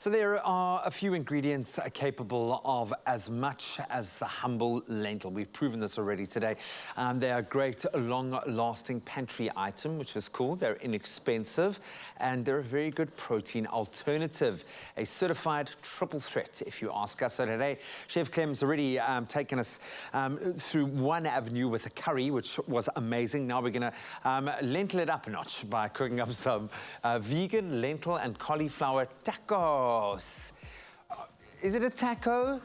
So there are a few ingredients capable of as much as the humble lentil. We've proven this already today. They are a great, long-lasting pantry item, which is cool. They're inexpensive, and they're a very good protein alternative. A certified triple threat, if you ask us. So today, Chef Clem's already taken us through one avenue with a curry, which was amazing. Now we're going to lentil it up a notch by cooking up some vegan lentil and cauliflower tacos. Is it a taco?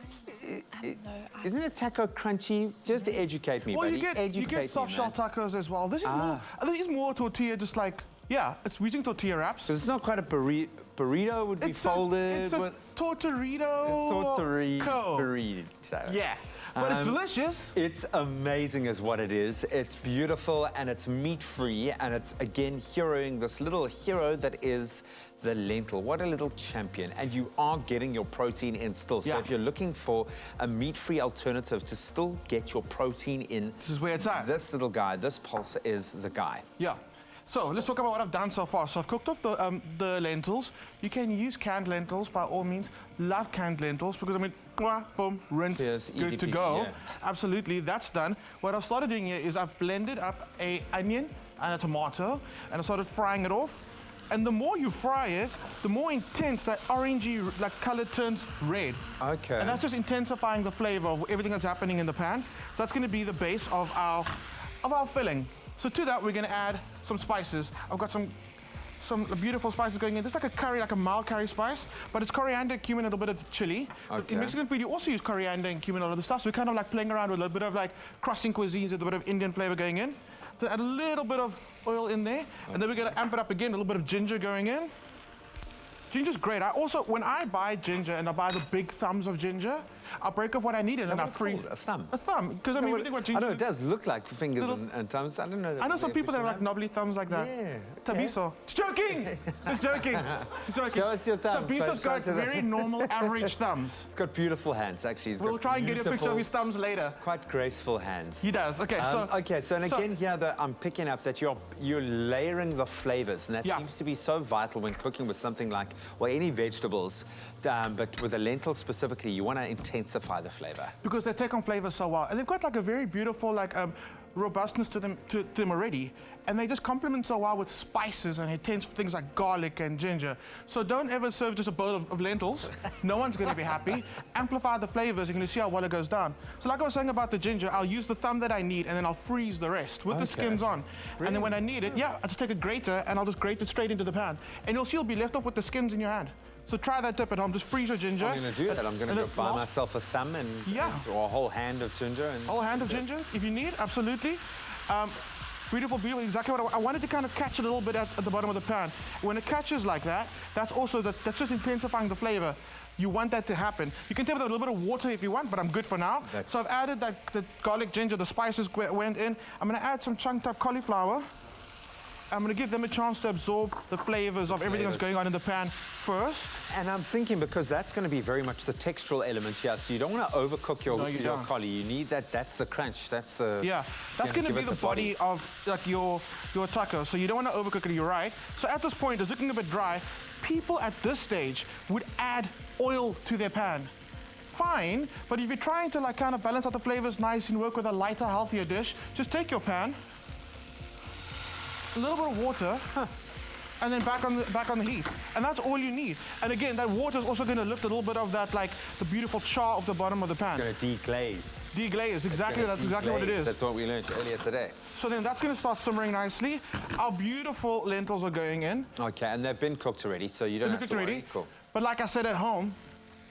Isn't a taco crunchy? Just educate me, well, buddy. You get soft shell tacos as well. This is more tortilla, just like, yeah, it's using tortilla wraps. So it's not quite a burrito would be folded. It's a tortillito. Burrito. Yeah. But it's delicious. It's amazing is what it is. It's beautiful and it's meat-free, and it's, again, heroing this little hero that is the lentil. What a little champion. And you are getting your protein in still. So if you're looking for a meat-free alternative to still get your protein in, this is where it's at. This little guy, this pulse is the guy. Yeah. So let's talk about what I've done so far. So I've cooked off the lentils. You can use canned lentils by all means. Love canned lentils because, I mean, boom, rinse, good to go. Yeah. Absolutely, that's done. What I've started doing here is I've blended up an onion and a tomato, and I started frying it off. And the more you fry it, the more intense that orangey color turns red. Okay. And that's just intensifying the flavor of everything that's happening in the pan. That's going to be the base of our filling. So to that, we're going to add some spices. I've got some beautiful spices going in. This is like a curry, like a mild curry spice, but it's coriander, cumin, and a little bit of chili. Okay. In Mexican food, you also use coriander and cumin and all of the stuff, so we're kind of like playing around with a little bit of like crossing cuisines with a bit of Indian flavor going in. So add a little bit of oil in there, and then we're going to amp it up again, a little bit of ginger going in. Ginger's great. When I buy ginger and I buy the big thumbs of ginger, I'll break off what I need and then I freeze. A thumb? A thumb. Because I mean, you think what ginger... I know, it does look like fingers and thumbs. I don't know that. I know some people that have like knobbly thumbs like that. Yeah. Okay. Tabiso. It's joking! It's joking. It's joking. Show us your thumbs. Tabiso's got very normal, average thumbs. He's got beautiful hands, actually. We'll try and get a picture of his thumbs later. Quite graceful hands. He does. Okay, so again here, I'm picking up that you're layering the flavors, and that seems to be so vital when cooking with something like, well, any vegetables, but with the lentil specifically, you want to intensify the flavor. Because they take on flavor so well. And they've got like a very beautiful robustness to them already. And they just complement so well with spices and intense things like garlic and ginger. So don't ever serve just a bowl of lentils. No one's going to be happy. Amplify the flavors. You're going to see how well it goes down. So like I was saying about the ginger, I'll use the thumb that I need and then I'll freeze the rest with the skins on. Really? And then when I need it, I just take a grater and I'll just grate it straight into the pan. And you'll see you'll be left off with the skins in your hand. So try that tip at home. Just freeze your ginger. I'm going to do that. I'm going to go buy myself a thumb and or a whole hand of ginger. And whole hand of ginger, if you need, absolutely. Beautiful, beautiful. Exactly what I wanted to kind of catch it a little bit at the bottom of the pan. When it catches like that, that's just intensifying the flavor. You want that to happen. You can tip it with a little bit of water if you want, but I'm good for now. So I've added the garlic, ginger, the spices went in. I'm going to add some chunked up cauliflower. I'm going to give them a chance to absorb the flavors of everything that's going on in the pan first. And I'm thinking, because that's going to be very much the textural element here, so you don't want to overcook your cauli. You need that. That's the crunch. That's the... Yeah, that's going to be the body of like your taco. So you don't want to overcook it, you're right. So at this point, it's looking a bit dry. People at this stage would add oil to their pan. Fine, but if you're trying to like kind of balance out the flavors nice and work with a lighter, healthier dish, just take your pan, a little bit of water, and then back on the heat. And that's all you need. And again, that water is also going to lift a little bit of that, like, the beautiful char off the bottom of the pan. It's going to deglaze. Deglaze, exactly. That's exactly what it is. That's what we learned earlier today. So then that's going to start simmering nicely. Our beautiful lentils are going in. Okay, and they've been cooked already, so you don't have to worry. Cool. But like I said at home,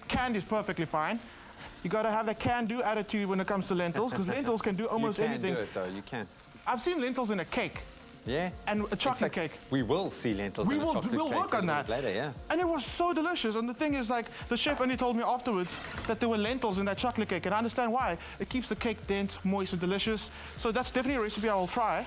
canned is perfectly fine. You got to have that can-do attitude when it comes to lentils, because lentils can do almost anything. You can do it, though. You can. I've seen lentils in a cake. Yeah. And a chocolate cake. We will see lentils in a chocolate cake. We'll work on that. Later, yeah. And it was so delicious. And the thing is, like, the chef only told me afterwards that there were lentils in that chocolate cake. And I understand why. It keeps the cake dense, moist, and delicious. So that's definitely a recipe I will try.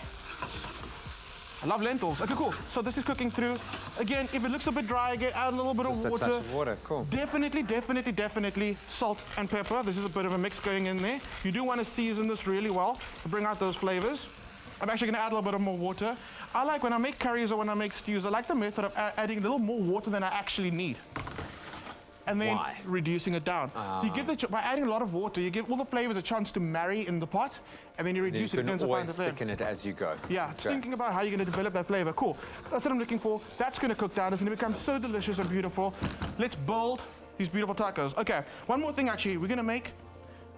I love lentils. Okay, cool. So this is cooking through. Again, if it looks a bit dry, again, add a little bit of water. Just a touch of water, cool. Definitely salt and pepper. This is a bit of a mix going in there. You do want to season this really well to bring out those flavors. I'm actually going to add a little bit of more water. I like, when I make curries or when I make stews, I like the method of adding a little more water than I actually need. and then reducing it down. So you give by adding a lot of water, you give all the flavors a chance to marry in the pot, and then you reduce it. You can always thicken it as you go. Yeah, just thinking about how you're going to develop that flavor. Cool. That's what I'm looking for. That's going to cook down. It's going to become so delicious and beautiful. Let's build these beautiful tacos. Okay, one more thing actually. We're going to make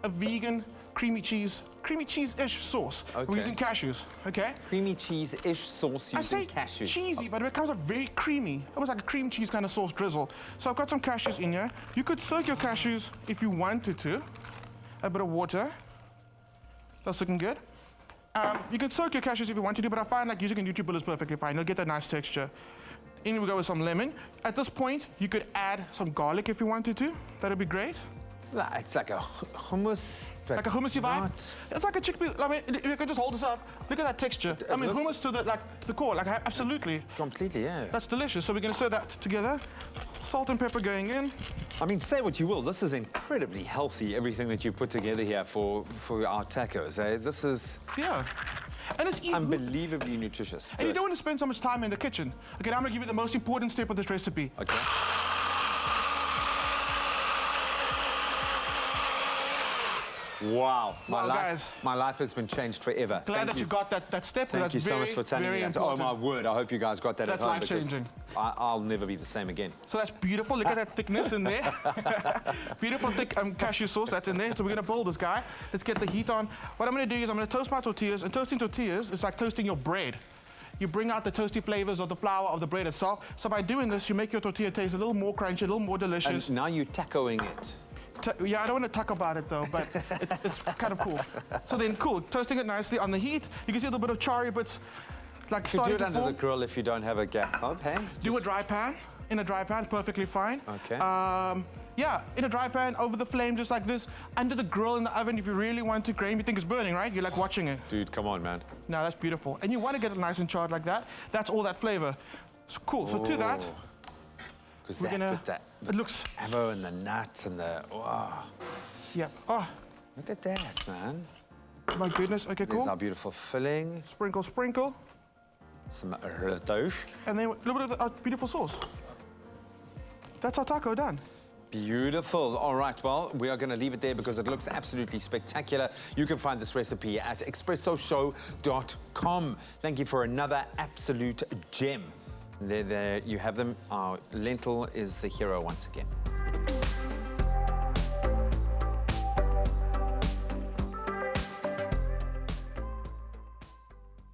a vegan creamy cheese-ish sauce. Okay. We're using cashews, okay? Creamy cheese-ish sauce using cashews. I say cheesy, but it becomes a very creamy, almost like a cream cheese kind of sauce drizzle. So I've got some cashews in here. You could soak your cashews if you wanted to. A bit of water. That's looking good. You can soak your cashews if you want to, but I find like using a NutriBullet is perfectly fine. You'll get that nice texture. In we go with some lemon. At this point, you could add some garlic if you wanted to. That'd be great. It's like a hummus. Like a hummusy vibe? It's like a chickpea. I mean, if you could just hold this up, look at that texture. I mean, hummus to the core, like absolutely. Completely, yeah. That's delicious. So we're going to serve that together. Salt and pepper going in. I mean, say what you will, this is incredibly healthy, everything that you put together here for our tacos. This is... Yeah. And it's unbelievably nutritious. And you don't want to spend so much time in the kitchen. Okay, now I'm going to give you the most important step of this recipe. Okay. Wow, my life has been changed forever. Glad that you got that step. Thank you so much for telling me that. Oh my word, I hope you guys got that at home. That's life-changing. I'll never be the same again. So that's beautiful. Look at that thickness in there. Beautiful thick cashew sauce that's in there. So we're going to build this guy. Let's get the heat on. What I'm going to do is I'm going to toast my tortillas. And toasting tortillas is like toasting your bread. You bring out the toasty flavors of the flour of the bread itself. So by doing this, you make your tortilla taste a little more crunchy, a little more delicious. And now you're tacoing it. Yeah, I don't want to talk about it though, but it's kind of cool. So then, cool, toasting it nicely on the heat. You can see a little bit of charry bits, like you could do it under the grill if you don't have a gas hob, hey? Do a dry pan. In a dry pan, perfectly fine. Okay. Yeah, in a dry pan, over the flame, just like this. Under the grill in the oven, if you really want to grain, you think it's burning, right? You like watching it. Dude, come on, man. No, that's beautiful. And you want to get it nice and charred like that. That's all that flavor. So cool, so to that, because that it looks avo and the nuts and the yeah. Oh, look at that, man. My goodness. Okay, cool. There's our beautiful filling. Sprinkle, sprinkle. Some ratoche. And then a little bit of our beautiful sauce. That's our taco done. Beautiful. All right, well, we are going to leave it there because it looks absolutely spectacular. You can find this recipe at expressoshow.com. Thank you for another absolute gem. There you have them. Our lentil is the hero once again.